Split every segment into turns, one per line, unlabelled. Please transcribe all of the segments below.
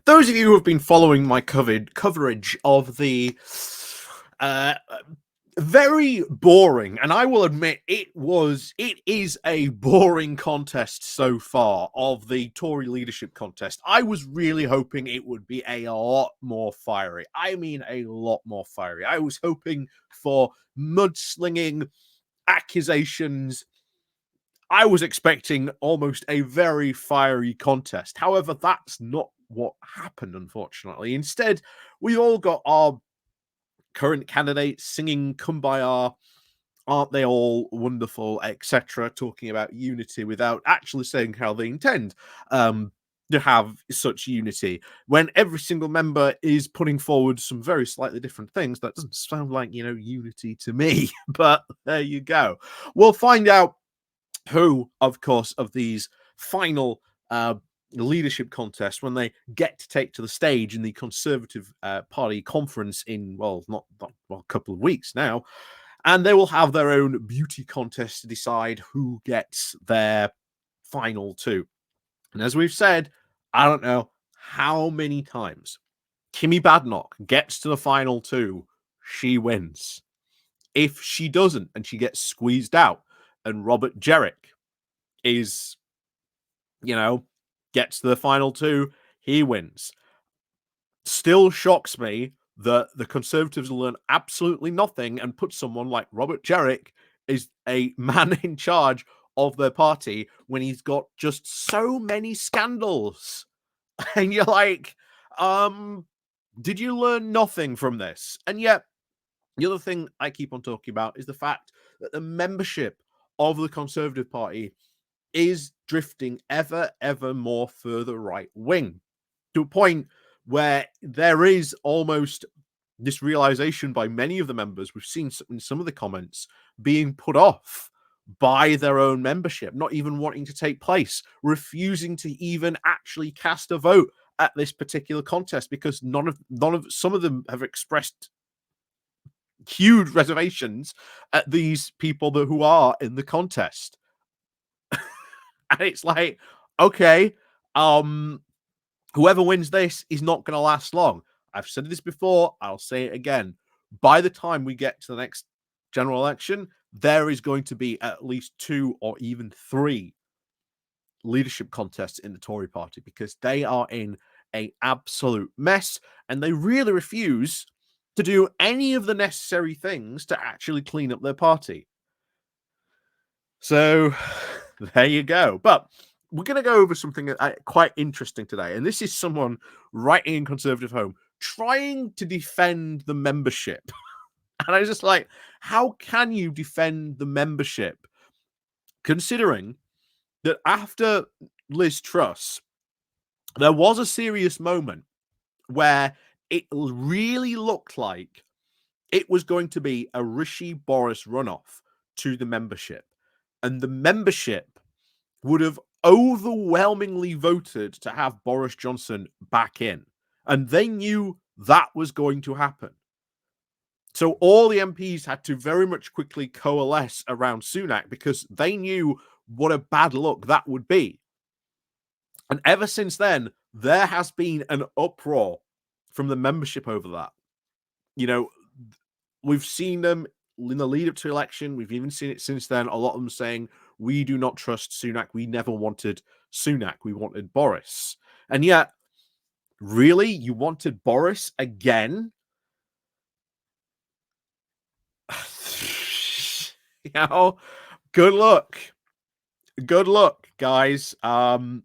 Those of you who have been following my coverage of the uh, very boring, and I will admit it is a boring contest so far of the Tory leadership contest. I was really hoping it would be a lot more fiery. I mean, a lot more fiery. I was hoping for mudslinging accusations. I was expecting almost a very fiery contest. However, that's not what happened, unfortunately. Instead, we all got our current candidates singing Kumbaya, aren't they all wonderful, etc., talking about unity without actually saying how they intend to have such unity. When every single member is putting forward some very slightly different things, that doesn't sound like, unity to me. But there you go. We'll find out who, of course, of these final leadership contests when they get to take to the stage in the Conservative Party conference in, not a couple of weeks now. And they will have their own beauty contest to decide who gets their final two. And as we've said, I don't know how many times Kimmy Badenoch gets to the final two, she wins. If she doesn't and she gets squeezed out, and Robert Jerrick is, gets to the final two, he wins. Still shocks me that the Conservatives learn absolutely nothing and put someone like Robert Jerrick as a man in charge of their party when he's got just so many scandals. And you're like, did you learn nothing from this? And yet, the other thing I keep on talking about is the fact that the membership of the Conservative Party is drifting ever more further right wing, to a point where there is almost this realization by many of the members, we've seen in some of the comments, being put off by their own membership, not even wanting to take place, refusing to even actually cast a vote at this particular contest, because some of them have expressed huge reservations at these people who are in the contest. And it's like, okay, whoever wins this is not going to last long. I've said this before, I'll say it again. By the time we get to the next general election, there is going to be at least 2 or even 3 leadership contests in the Tory party, because they are in an absolute mess and they really refuse to do any of the necessary things to actually clean up their party. So there you go. But we're going to go over something quite interesting today. And this is someone writing in Conservative Home trying to defend the membership. And I was just like, how can you defend the membership, considering that after Liz Truss, there was a serious moment where it really looked like it was going to be a Rishi Boris runoff to the membership. And the membership would have overwhelmingly voted to have Boris Johnson back in. And they knew that was going to happen. So all the MPs had to very much quickly coalesce around Sunak, because they knew what a bad look that would be. And ever since then, there has been an uproar from the membership over that. We've seen them in the lead up to election. We've even seen it since then. A lot of them saying, we do not trust Sunak. We never wanted Sunak. We wanted Boris. And yet, really, you wanted Boris again? Good luck. Good luck, guys. And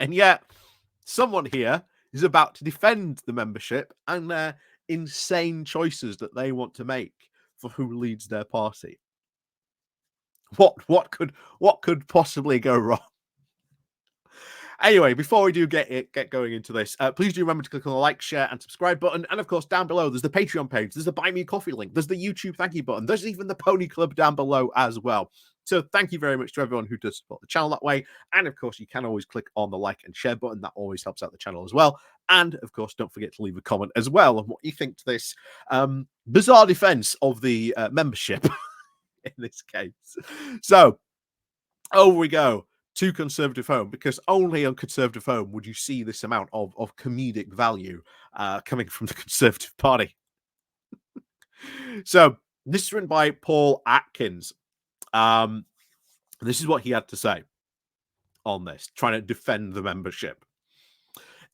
yet, someone here is about to defend the membership and their insane choices that they want to make for who leads their party. What could possibly go wrong? Anyway, before we do get going into this, please do remember to click on the like, share, and subscribe button. And of course, down below, there's the Patreon page, there's the Buy Me a Coffee link, there's the YouTube thank you button, there's even the Pony Club down below as well. So thank you very much to everyone who does support the channel that way. And of course, you can always click on the like and share button. That always helps out the channel as well. And of course, don't forget to leave a comment as well on what you think to this bizarre defense of the membership in this case. So over we go to Conservative Home, because only on Conservative Home would you see this amount of comedic value coming from the Conservative Party. So this is written by Paul Atkins. This is what he had to say on this, trying to defend the membership.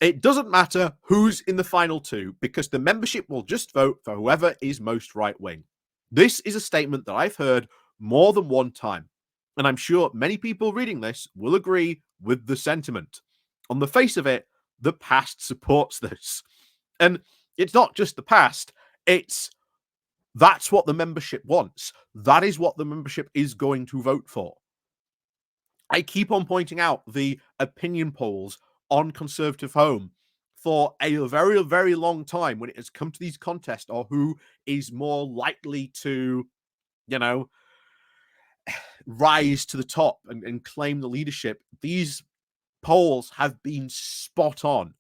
It doesn't matter who's in the final two, because the membership will just vote for whoever is most right-wing. This is a statement that I've heard more than one time, and I'm sure many people reading this will agree with the sentiment. On the face of it, the past supports this. And it's not just the past, that's what the membership wants. That is what the membership is going to vote for. I keep on pointing out the opinion polls on Conservative Home for a very, very long time when it has come to these contests, or who is more likely to, rise to the top and claim the leadership. These polls have been spot on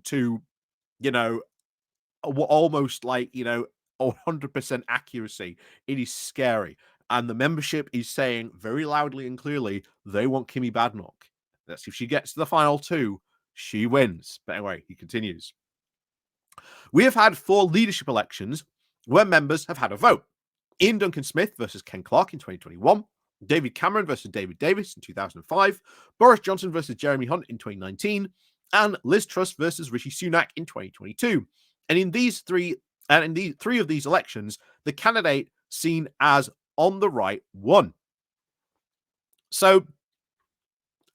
to, almost like, 100% accuracy. It is scary. And the membership is saying very loudly and clearly they want Kimmy Badenoch. That's if she gets to the final two, she wins. But anyway, he continues. We have had 4 leadership elections where members have had a vote. Ian Duncan Smith versus Ken Clarke in 2021, David Cameron versus David Davis in 2005, Boris Johnson versus Jeremy Hunt in 2019, and Liz Truss versus Rishi Sunak in 2022. And in these three of these elections, the candidate seen as on the right won. So,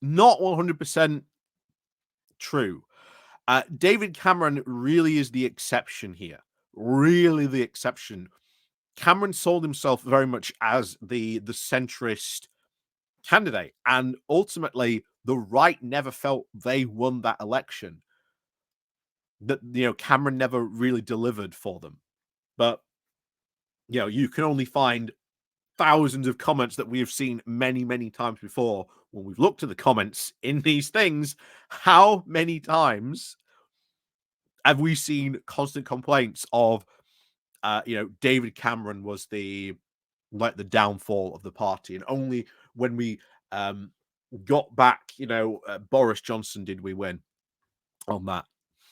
not 100% true. David Cameron really is the exception here. Really the exception. Cameron sold himself very much as the centrist candidate, and ultimately the right never felt they won that election. That Cameron never really delivered for them. But you can only find thousands of comments that we have seen many, many times before when we've looked at the comments in these things. How many times have we seen constant complaints of David Cameron was the downfall of the party, and only when we got back Boris Johnson did we win on that.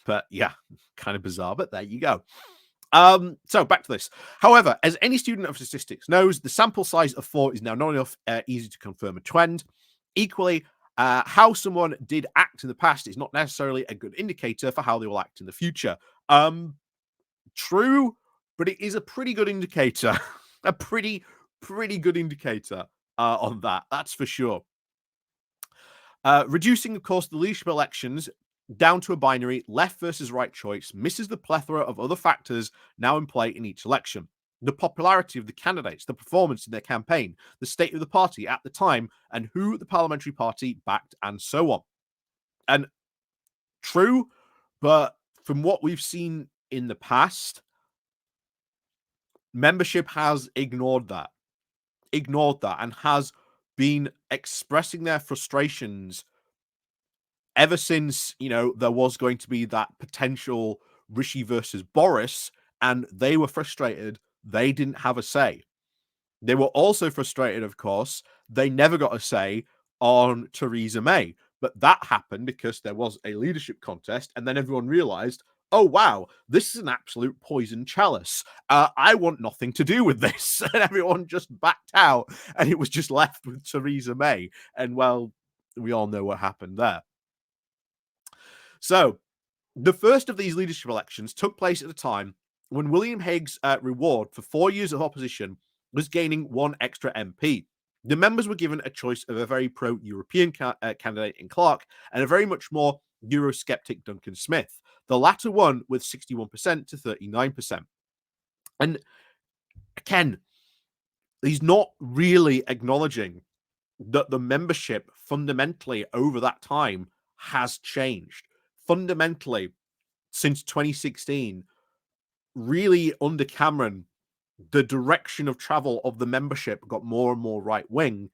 But yeah, kind of bizarre, but there you go. So back to this. However, as any student of statistics knows, the sample size of 4 is now not enough easy to confirm a trend. Equally, how someone did act in the past is not necessarily a good indicator for how they will act in the future. True, but it is a pretty good indicator. A pretty good indicator on that. That's for sure. Reducing, of course, the leadership elections down to a binary left versus right choice misses the plethora of other factors now in play in each election. The popularity of the candidates, the performance in their campaign, the state of the party at the time, and who the parliamentary party backed, and so on. And true, but from what we've seen in the past, membership has ignored that and has been expressing their frustrations ever since, there was going to be that potential Rishi versus Boris, and they were frustrated. They didn't have a say. They were also frustrated, of course, they never got a say on Theresa May. But that happened because there was a leadership contest, and then everyone realized, oh, wow, this is an absolute poison chalice. I want nothing to do with this. And everyone just backed out, and it was just left with Theresa May. And, well, we all know what happened there. So, the first of these leadership elections took place at a time when William Hague's reward for 4 years of opposition was gaining 1 extra MP. The members were given a choice of a very pro-European candidate in Clarke and a very much more Eurosceptic Duncan Smith. The latter won with 61% to 39%. And again, he's not really acknowledging that the membership fundamentally over that time has changed. Fundamentally, since 2016, really under Cameron, the direction of travel of the membership got more and more right-wing,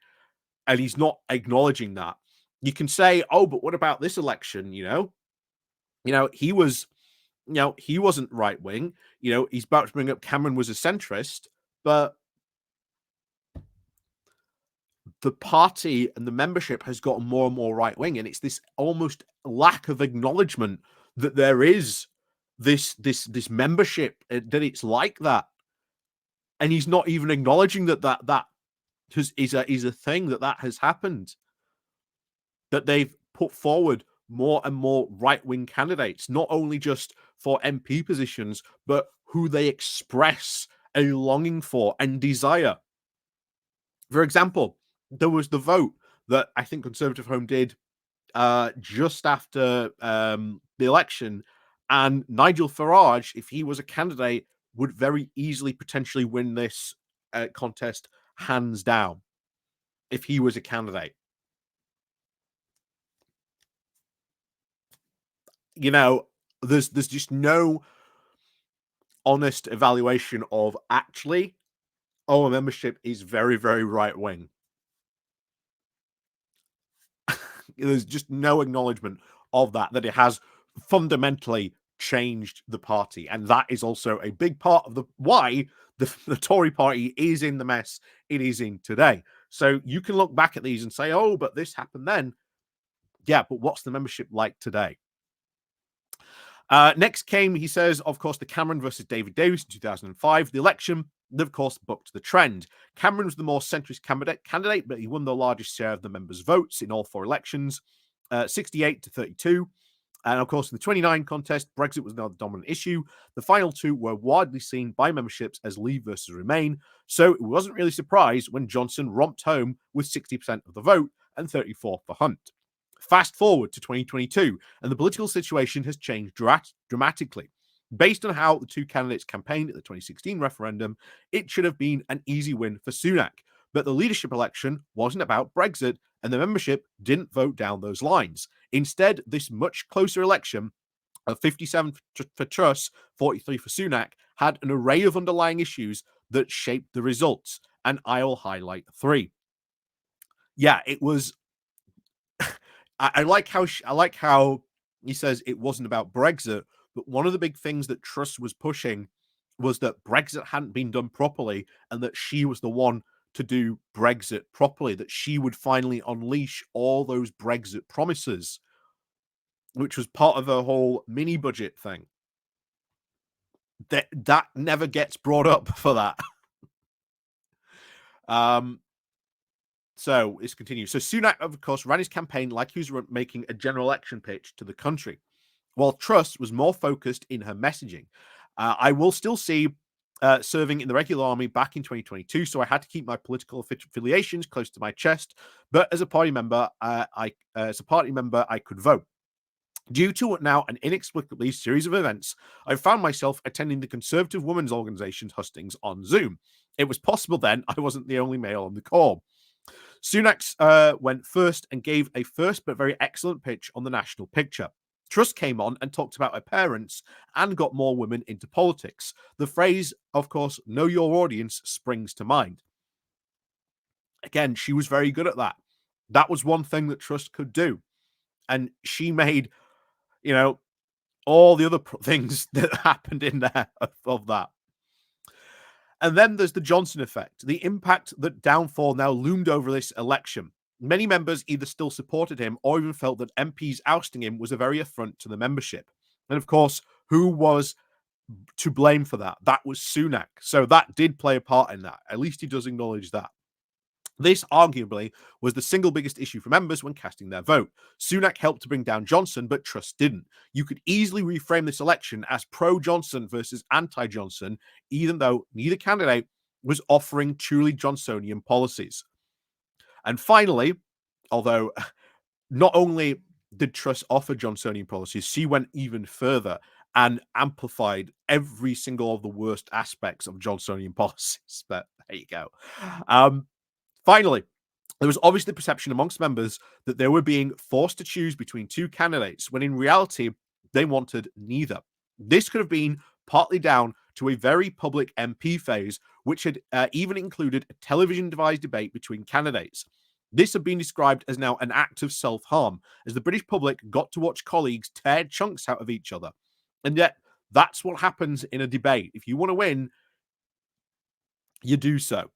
and he's not acknowledging that. You can say, oh, but what about this election? He was, he wasn't right-wing. He's about to bring up Cameron was a centrist, but the party and the membership has gotten more and more right wing, and it's this almost lack of acknowledgement that there is this membership, that it's like that, and he's not even acknowledging that is a thing, that has happened, that they've put forward more and more right wing candidates, not only just for MP positions, but who they express a longing for and desire. For example, there was the vote that I think Conservative Home did just after the election, and Nigel Farage, if he was a candidate, would very easily potentially win this contest hands down if he was a candidate. You know, there's just no honest evaluation of actually, our membership is very, very right wing. There's just no acknowledgement of that it has fundamentally changed the party. And that is also a big part of why the Tory party is in the mess it is in today. So you can look back at these and say, oh, but this happened then. Yeah, but what's the membership like today? Next came, he says, of course, the Cameron versus David Davis in 2005. The election, of course, bucked the trend. Cameron was the more centrist candidate, but he won the largest share of the members' votes in all 4 elections, 68 to 32. And of course, in the 29 contest, Brexit was now the dominant issue. The final 2 were widely seen by memberships as Leave versus Remain. So it wasn't really surprised when Johnson romped home with 60% of the vote and 34 for Hunt. Fast forward to 2022, and the political situation has changed dramatically. Based on how the 2 candidates campaigned at the 2016 referendum, it should have been an easy win for Sunak. But the leadership election wasn't about Brexit, and the membership didn't vote down those lines. Instead, this much closer election of 57 for Truss, 43 for Sunak, had an array of underlying issues that shaped the results, and I'll highlight 3. Yeah, it was. I like how he says it wasn't about Brexit, but one of the big things that Truss was pushing was that Brexit hadn't been done properly, and that she was the one to do Brexit properly, that she would finally unleash all those Brexit promises, which was part of her whole mini budget thing. That never gets brought up for that. So this continues. So Sunak, of course, ran his campaign like he was making a general election pitch to the country, while Truss was more focused in her messaging. I will still see serving in the regular army back in 2022, so I had to keep my political affiliations close to my chest. But as a party member, I could vote. Due to now an inexplicably series of events, I found myself attending the Conservative Women's Organisation's hustings on Zoom. It was possible then I wasn't the only male on the call. Sunak went first and gave a first but very excellent pitch on the national picture. Truss came on and talked about her parents and got more women into politics. The phrase, of course, know your audience, springs to mind. Again, she was very good at that. That was one thing that Truss could do. And she made, all the other things that happened in there of that. And then there's the Johnson effect, the impact that downfall now loomed over this election. Many members either still supported him or even felt that MPs ousting him was a very affront to the membership. And of course, who was to blame for that? That was Sunak. So that did play a part in that. At least he does acknowledge that. This, arguably, was the single biggest issue for members when casting their vote. Sunak helped to bring down Johnson, but Truss didn't. You could easily reframe this election as pro-Johnson versus anti-Johnson, even though neither candidate was offering truly Johnsonian policies. And finally, although not only did Truss offer Johnsonian policies, she went even further and amplified every single of the worst aspects of Johnsonian policies. But there you go. Finally, there was obviously the perception amongst members that they were being forced to choose between 2 candidates, when in reality, they wanted neither. This could have been partly down to a very public MP phase, which had even included a television-devised debate between candidates. This had been described as now an act of self-harm, as the British public got to watch colleagues tear chunks out of each other. And yet, that's what happens in a debate. If you want to win, you do so.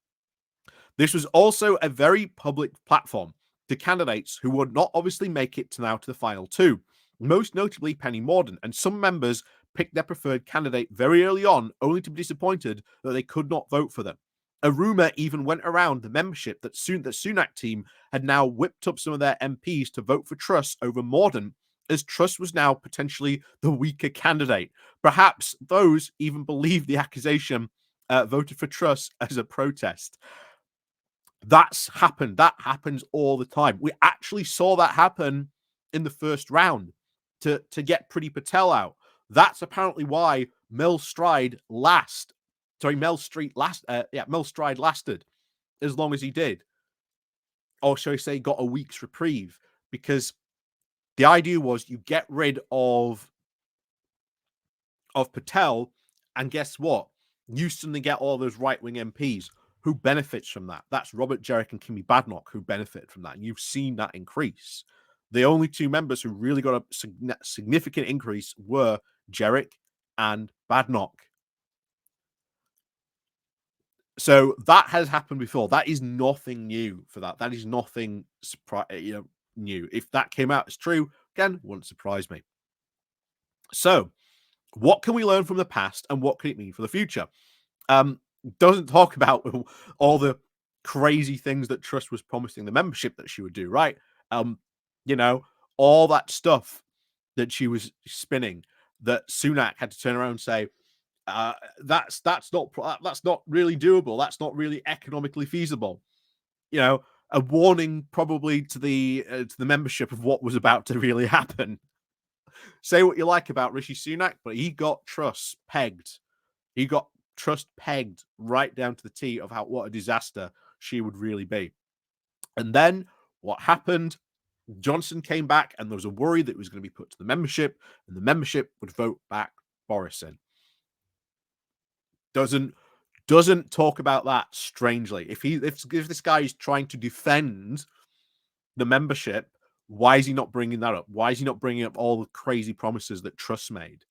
This was also a very public platform to candidates who would not obviously make it to the final two, most notably Penny Mordaunt, and some members picked their preferred candidate very early on, only to be disappointed that they could not vote for them. A rumor even went around the membership that the Sunak team had now whipped up some of their MPs to vote for Truss over Mordaunt, as Truss was now potentially the weaker candidate. Perhaps those even believed the accusation, voted for Truss as a protest. That's happened. That happens all the time. We actually saw that happen in the first round to get Priti Patel out. That's apparently why Mel Stride lasted as long as he did. Or shall I say, got a week's reprieve, because the idea was you get rid of Patel, and guess what? You suddenly get all those right-wing MPs. Who benefits from that? That's Robert Jerrick and Kimmy Badenoch who benefit from that. And you've seen that increase. The only two members who really got a significant increase were Jerrick and Badenoch. So that has happened before. That is nothing new for that. That is nothing new. If that came out as true, again, wouldn't surprise me. So, what can we learn from the past, and what can it mean for the future? Doesn't talk about all the crazy things that Truss was promising the membership that she would do, right? All that stuff that she was spinning, that Sunak had to turn around and say, that's not really doable. That's not really economically feasible. A warning probably to the membership of what was about to really happen. Say what you like about Rishi Sunak, but he got Truss pegged. He got Truss pegged right down to the T of what a disaster she would really be. And then what happened? Johnson came back, and there was a worry that it was going to be put to the membership, and the membership would vote back Boris in. Doesn't talk about that, strangely. If this guy is trying to defend the membership, why is he not bringing that up? Why is he not bringing up all the crazy promises that Truss made?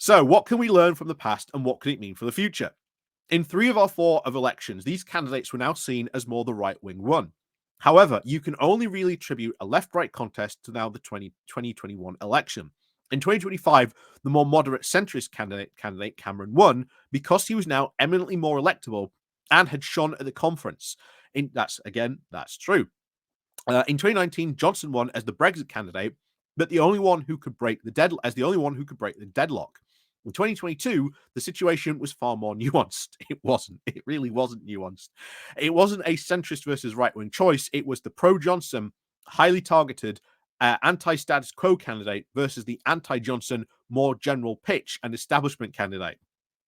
So, what can we learn from the past, and what can it mean for the future? In 3 of our 4 of elections, these candidates were now seen as more the right-wing one. However, you can only really attribute a left-right contest to now the 2021 election. In 2025, the more moderate centrist candidate Cameron won because he was now eminently more electable and had shone at the conference. That's true. In 2019, Johnson won as the Brexit candidate, but the only one who could break the deadlock. In 2022, the situation was far more nuanced. It wasn't. It really wasn't nuanced. It wasn't a centrist versus right-wing choice. It was the pro-Johnson, highly targeted, anti-status quo candidate versus the anti-Johnson, more general pitch and establishment candidate.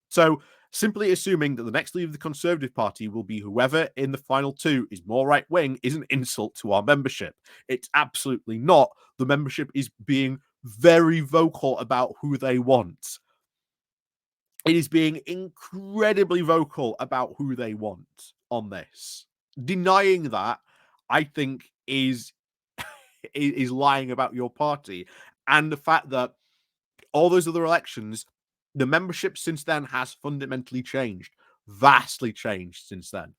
So, simply assuming that the next leader of the Conservative Party will be whoever in the final 2 is more right-wing is an insult to our membership. It's absolutely not. The membership is being very vocal about who they want. It is being incredibly vocal about who they want on this. Denying that, I think, is lying about your party. And the fact that all those other elections, the membership since then has fundamentally changed, vastly changed since then.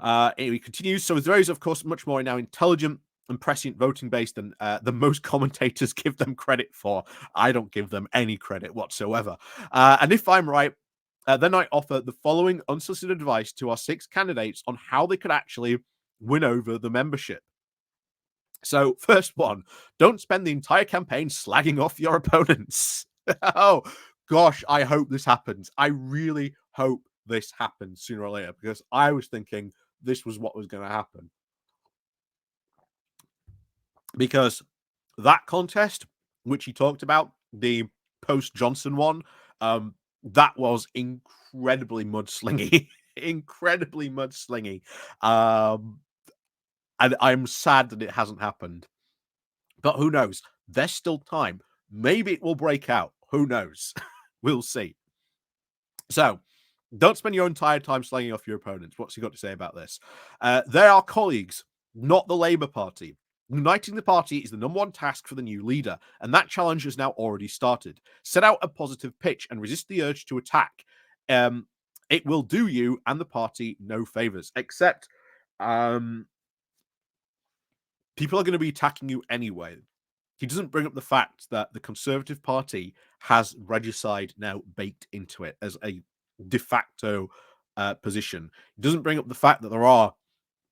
It continues. So there is, of course, much more now intelligent and prescient voting base than most commentators give them credit for. I don't give them any credit whatsoever. And if I'm right, then I offer the following unsolicited advice to our 6 candidates on how they could actually win over the membership. So, first one, don't spend the entire campaign slagging off your opponents. Oh, gosh, I hope this happens. I really hope this happens sooner or later, because I was thinking this was what was going to happen. Because that contest, which he talked about, the post-Johnson one, that was incredibly mudslinging. Incredibly mudslinging. And I'm sad that it hasn't happened. But who knows? There's still time. Maybe it will break out. Who knows? We'll see. So, don't spend your entire time slanging off your opponents. What's he got to say about this? They are colleagues, not the Labour Party. Uniting the party is the number one task for the new leader, and that challenge has now already started. Set out a positive pitch and resist the urge to attack. it will do you and the party no favors, except people are going to be attacking you anyway. He doesn't bring up the fact that the Conservative Party has regicide now baked into it as a de facto position. He doesn't bring up the fact that there are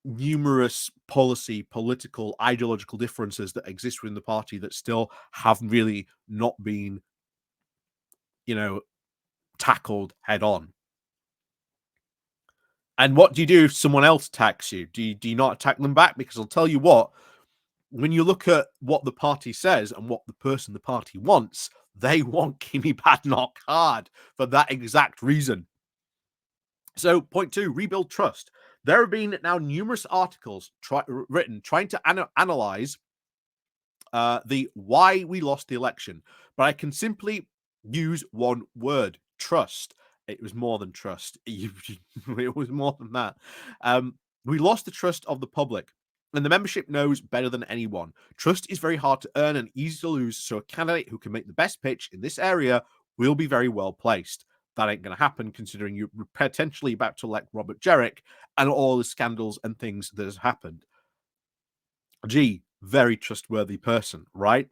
numerous policy, political, ideological differences that exist within the party that still have really not been, tackled head on. And what do you do if someone else attacks you? Do you not attack them back? Because I'll tell you what, when you look at what the party says and what the party wants, they want Kimi Badnoch hard for that exact reason. So, point 2, rebuild trust. There have been now numerous articles written trying to analyze the why we lost the election, but I can simply use one word: trust. It was more than trust. It was more than that. We lost the trust of the public, and the membership knows better than anyone. Trust is very hard to earn and easy to lose, so a candidate who can make the best pitch in this area will be very well placed. That ain't going to happen, considering you're potentially about to elect Robert Jerrick and all the scandals and things that has happened. Gee, very trustworthy person, right?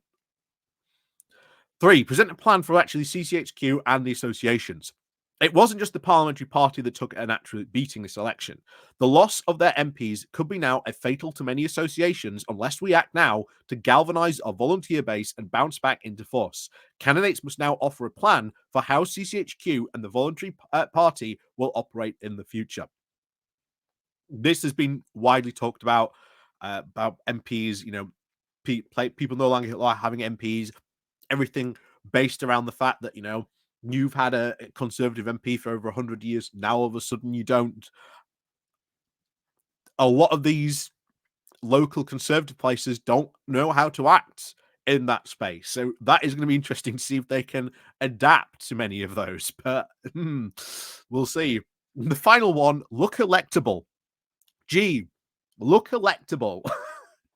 3, present a plan for actually CCHQ and the associations. It wasn't just the parliamentary party that took an absolute beating this election. The loss of their MPs could be now a fatal to many associations unless we act now to galvanise our volunteer base and bounce back into force. Candidates must now offer a plan for how CCHQ and the voluntary party will operate in the future. This has been widely talked about MPs, people no longer having MPs, everything based around the fact that, you've had a Conservative MP for over 100 years. Now, all of a sudden, you don't. A lot of these local Conservative places don't know how to act in that space. So that is going to be interesting to see if they can adapt to many of those. But we'll see. The final one, look electable. Gee, look electable.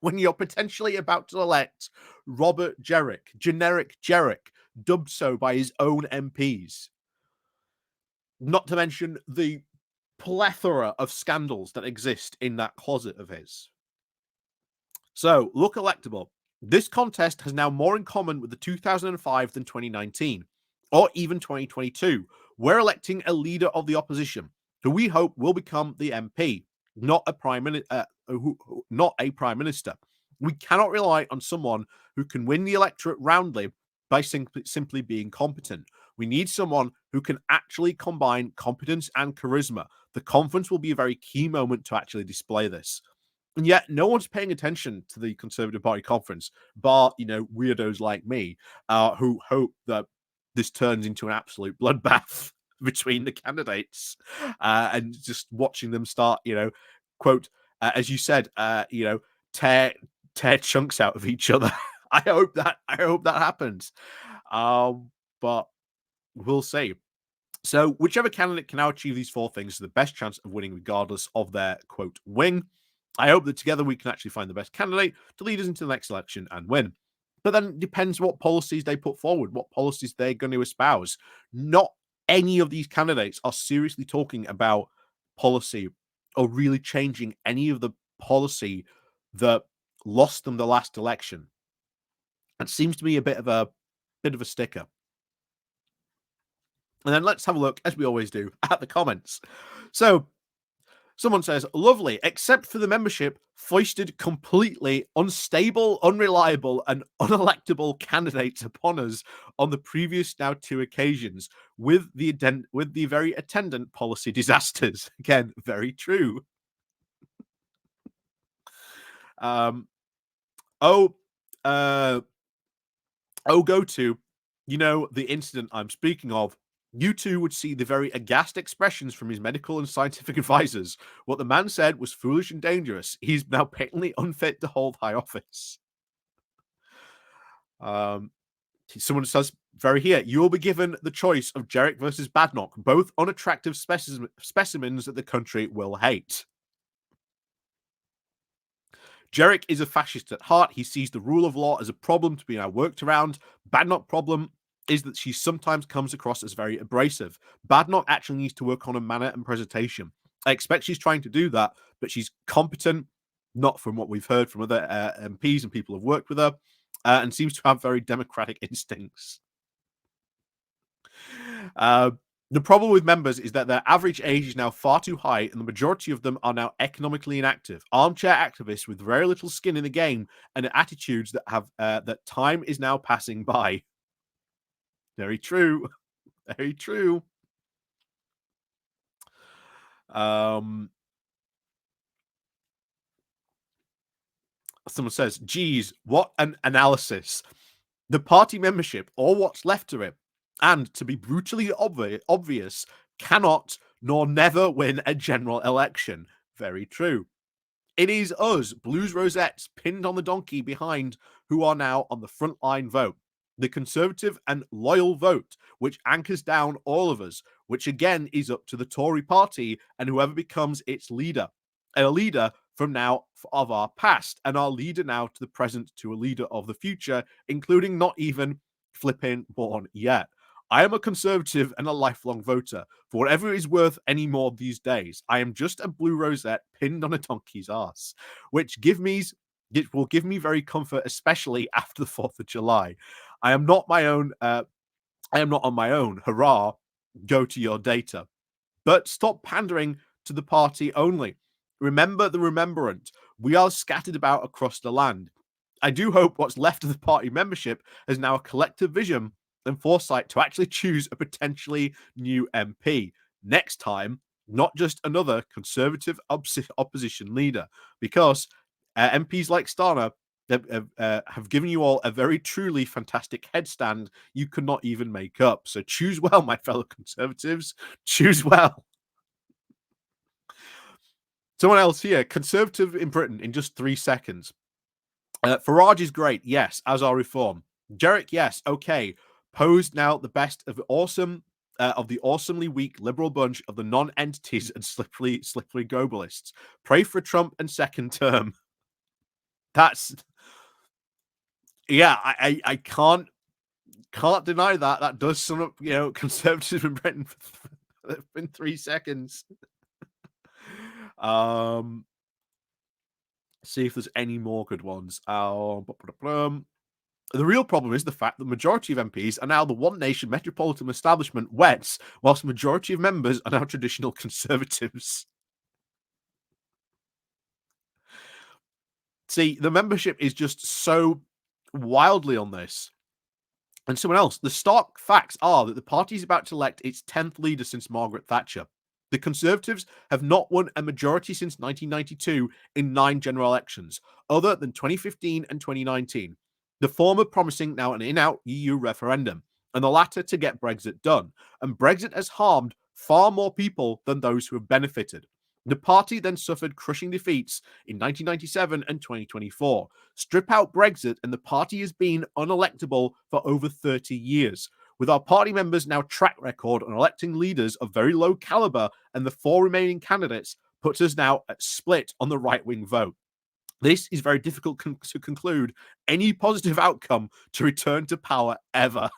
When you're potentially about to elect Robert Jerrick, generic Jerrick, dubbed so by his own MPs. Not to mention the plethora of scandals that exist in that closet of his. So, look electable. This contest has now more in common with the 2005 than 2019, or even 2022. We're electing a leader of the opposition, who we hope will become the MP, not a prime minister. We cannot rely on someone who can win the electorate roundly by simply being competent. We need someone who can actually combine competence and charisma. The conference will be a very key moment to actually display this. And yet, no one's paying attention to the Conservative Party conference, bar, weirdos like me, who hope that this turns into an absolute bloodbath between the candidates, and just watching them start, quote, as you said, tear chunks out of each other. I hope that happens. But we'll see. So whichever candidate can now achieve these 4 things is the best chance of winning regardless of their quote wing. I hope that together we can actually find the best candidate to lead us into the next election and win. But then it depends what policies they put forward, what policies they're going to espouse. Not any of these candidates are seriously talking about policy or really changing any of the policy that lost them the last election. It seems to be a bit of a sticker. And then let's have a look, as we always do, at the comments. So someone says, lovely, except for the membership foisted completely unstable, unreliable, and unelectable candidates upon us on the previous now 2 occasions with the very attendant policy disasters. Again, very true. Go to, the incident I'm speaking of. You too would see the very aghast expressions from his medical and scientific advisors. What the man said was foolish and dangerous. He's now patently unfit to hold high office. Someone says very here, you will be given the choice of Jerrick versus Badnoch, both unattractive specimens that the country will hate. Jerrick is a fascist at heart. He sees the rule of law as a problem to be now worked around. Badnoch problem is that she sometimes comes across as very abrasive. Badenoch actually needs to work on her manner and presentation. I expect she's trying to do that, but she's competent, not from what we've heard from other MPs and people who've worked with her, and seems to have very democratic instincts. The problem with members is that their average age is now far too high, and the majority of them are now economically inactive, armchair activists with very little skin in the game and attitudes that have that time is now passing by. Very true. Very true. Someone says, geez, what an analysis. The party membership, or what's left of it, and to be brutally obvious, cannot nor never win a general election. Very true. It is us, Blues Rosettes, pinned on the donkey behind, who are now on the front line vote. The conservative and loyal vote, which anchors down all of us, which again is up to the Tory party and whoever becomes its leader. A leader from now of our past, and our leader now to the present, to a leader of the future, including not even flipping born yet. I am a conservative and a lifelong voter, for whatever it is worth anymore these days. I am just a blue rosette pinned on a donkey's ass, which will give me very comfort, especially after the 4th of July. I am not my own. I am not on my own. Hurrah! Go to your data, but stop pandering to the party only. Remember the remembrant. We are scattered about across the land. I do hope what's left of the party membership has now a collective vision and foresight to actually choose a potentially new MP next time, not just another conservative opposition leader, because MPs like Starner have given you all a very truly fantastic headstand you could not even make up. So choose well, my fellow conservatives. Choose well. Someone else here, conservative in Britain in just 3 seconds. Farage is great, yes, as are Reform. Jarek, yes, okay. Posed now the best of the awesomely weak liberal bunch of the non-entities and slippery globalists. Pray for Trump and second term. That's I can't deny that. That does sum up, conservatism in Britain in 3 seconds. See if there's any more good ones. The real problem is the fact that the majority of MPs are now the One Nation metropolitan establishment wets, whilst the majority of members are now traditional conservatives. See, the membership is just so wildly on this. And someone else, the stark facts are that the party is about to elect its 10th leader since Margaret Thatcher. The Conservatives have not won a majority since 1992 in 9 general elections, other than 2015 and 2019. The former promising now an in-out EU referendum, and the latter to get Brexit done. And Brexit has harmed far more people than those who have benefited. The party then suffered crushing defeats in 1997 and 2024. Strip out Brexit, and the party has been unelectable for over 30 years. With our party members now track record on electing leaders of very low caliber, and the 4 remaining candidates puts us now at split on the right-wing vote. This is very difficult to conclude any positive outcome to return to power ever.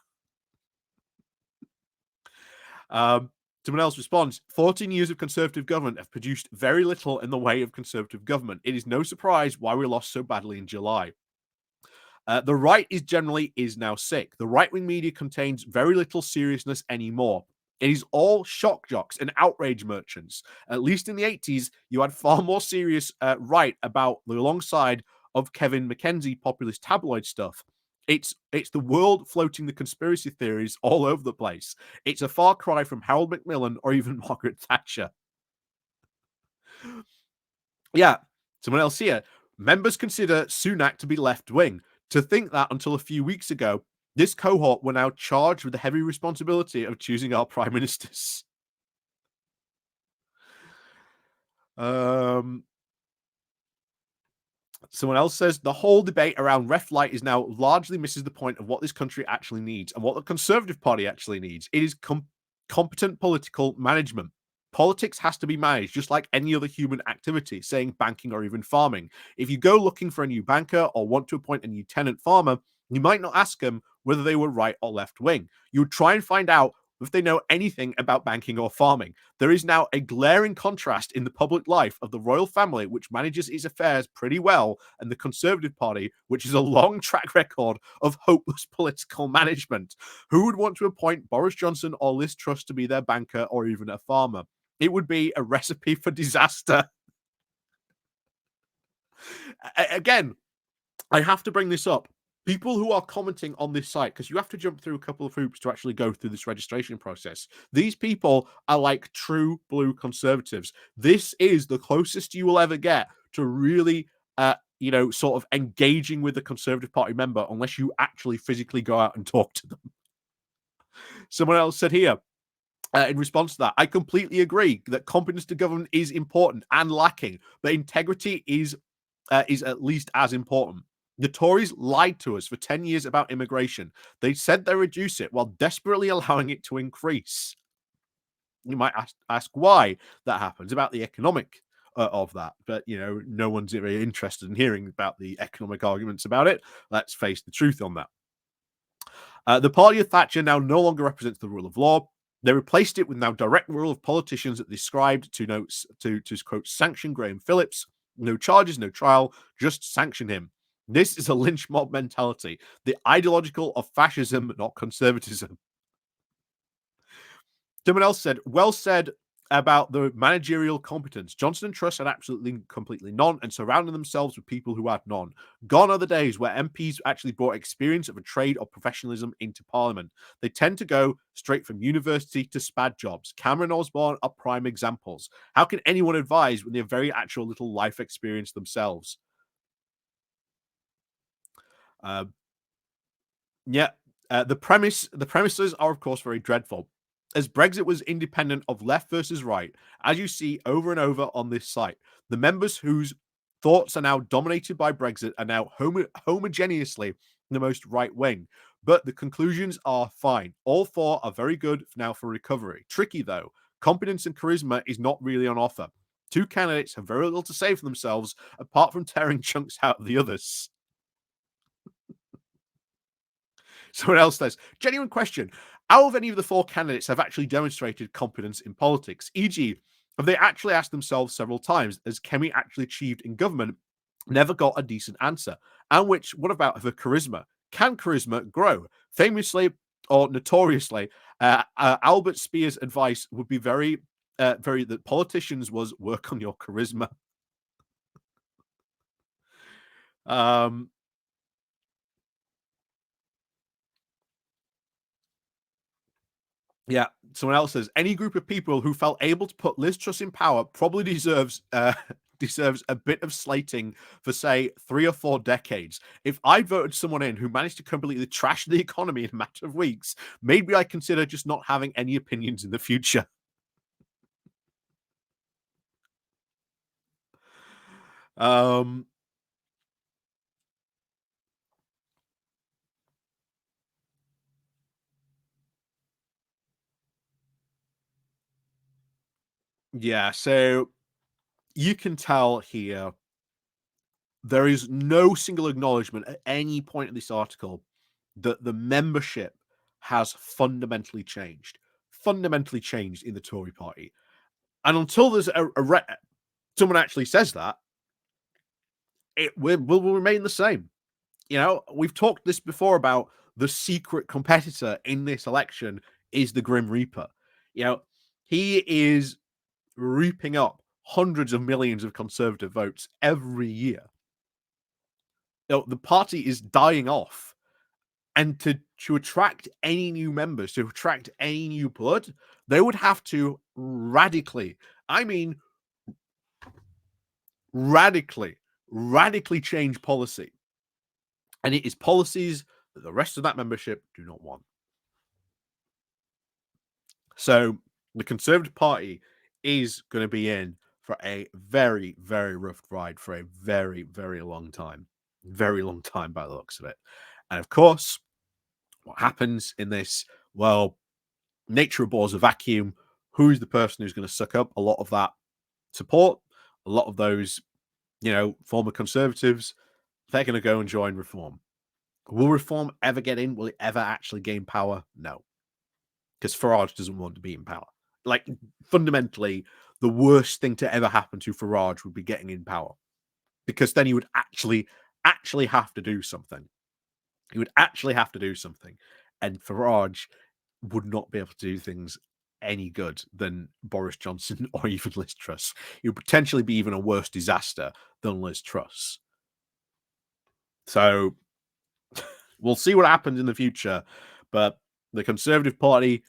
Someone else responds, 14 years of Conservative government have produced very little in the way of Conservative government. It is no surprise why we lost so badly in July. The right is now sick. The right-wing media contains very little seriousness anymore. It is all shock jocks and outrage merchants. At least in the 80s, you had far more serious right about alongside of Kevin McKenzie populist tabloid stuff. It's the world floating the conspiracy theories all over the place. It's a far cry from Harold Macmillan or even Margaret Thatcher. Yeah, someone else here. Members consider Sunak to be left-wing. To think that until a few weeks ago, this cohort were now charged with the heavy responsibility of choosing our prime ministers. Someone else says the whole debate around ref light is now largely misses the point of what this country actually needs and what the Conservative Party actually needs. It is competent political management. Politics has to be managed just like any other human activity, saying banking or even farming. If you go looking for a new banker or want to appoint a new tenant farmer, you might not ask them, whether they were right or left wing. You would try and find out if they know anything about banking or farming. There is now a glaring contrast in the public life of the royal family, which manages its affairs pretty well, and the Conservative Party, which is a long track record of hopeless political management. Who would want to appoint Boris Johnson or Liz Truss to be their banker or even a farmer? It would be a recipe for disaster. Again, I have to bring this up. People who are commenting on this site, because you have to jump through a couple of hoops to actually go through this registration process. These people are like true blue conservatives. This is the closest you will ever get to really, sort of engaging with the Conservative Party member, unless you actually physically go out and talk to them. Someone else said here, in response to that, I completely agree that competence to govern is important and lacking, but integrity is at least as important. The Tories lied to us for 10 years about immigration. They said they reduce it while desperately allowing it to increase. You might ask why that happens, about the economic of that. But, no one's really interested in hearing about the economic arguments about it. Let's face the truth on that. The party of Thatcher now no longer represents the rule of law. They replaced it with now direct rule of politicians that described to quote, sanction Graham Phillips. No charges, no trial, just sanction him. This is a lynch mob mentality, the ideological of fascism, not conservatism. Someone else said, well said about the managerial competence. Johnson and Truss had absolutely, completely none and surrounded themselves with people who had none. Gone are the days where MPs actually brought experience of a trade or professionalism into Parliament. They tend to go straight from university to spad jobs. Cameron and Osborne are prime examples. How can anyone advise when they have very actual little life experience themselves? Uh, yeah, the premises are, of course, very dreadful. As Brexit was independent of left versus right, as you see over and over on this site, the members whose thoughts are now dominated by Brexit are now homogeneously the most right wing. But the conclusions are fine. All four are very good now for recovery. Tricky though, competence and charisma is not really on offer. Two candidates have very little to say for themselves apart from tearing chunks out of the others. Someone else says, genuine question. How have any of the four candidates have actually demonstrated competence in politics? E.g., have they actually asked themselves several times, has Kemi actually achieved in government? Never got a decent answer. And what about her charisma? Can charisma grow? Famously or notoriously, Albert Speer's advice would be that politicians was work on your charisma. Yeah, someone else says any group of people who felt able to put Liz Truss in power probably deserves deserves a bit of slating for say 3 or 4 decades. If I voted someone in who managed to completely trash the economy in a matter of weeks, maybe I consider just not having any opinions in the future. Um, yeah, so you can tell here there is no single acknowledgement at any point in this article that the membership has fundamentally changed in the Tory party. And until there's someone actually says that, it will remain the same. We've talked this before about the secret competitor in this election is the Grim Reaper. He is reaping up hundreds of millions of Conservative votes every year. The party is dying off. And to attract any new members, to attract any new blood, they would have to radically, I mean, radically change policy. And it is policies that the rest of that membership do not want. So the Conservative Party is going to be in for a very, very rough ride for a very, very long time. Very long time by the looks of it. And of course, what happens in this? Well, nature abhors a vacuum. Who's the person who's going to suck up a lot of that support? A lot of those, former Conservatives, they're going to go and join Reform. Will reform ever get in? Will it ever actually gain power? No, because Farage doesn't want to be in power. Like, fundamentally, the worst thing to ever happen to Farage would be getting in power, because then he would actually have to do something. He would actually have to do something, and Farage would not be able to do things any good than Boris Johnson or even Liz Truss. It would potentially be even a worse disaster than Liz Truss. So we'll see what happens in the future, but the Conservative Party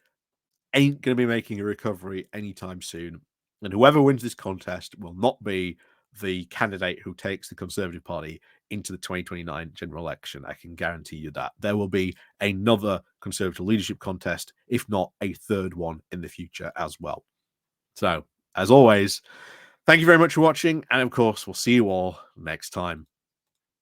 ain't going to be making a recovery anytime soon. And whoever wins this contest will not be the candidate who takes the Conservative Party into the 2029 general election. I can guarantee you that. There will be another Conservative leadership contest, if not a third one in the future as well. So, as always, thank you very much for watching. And of course, we'll see you all next time.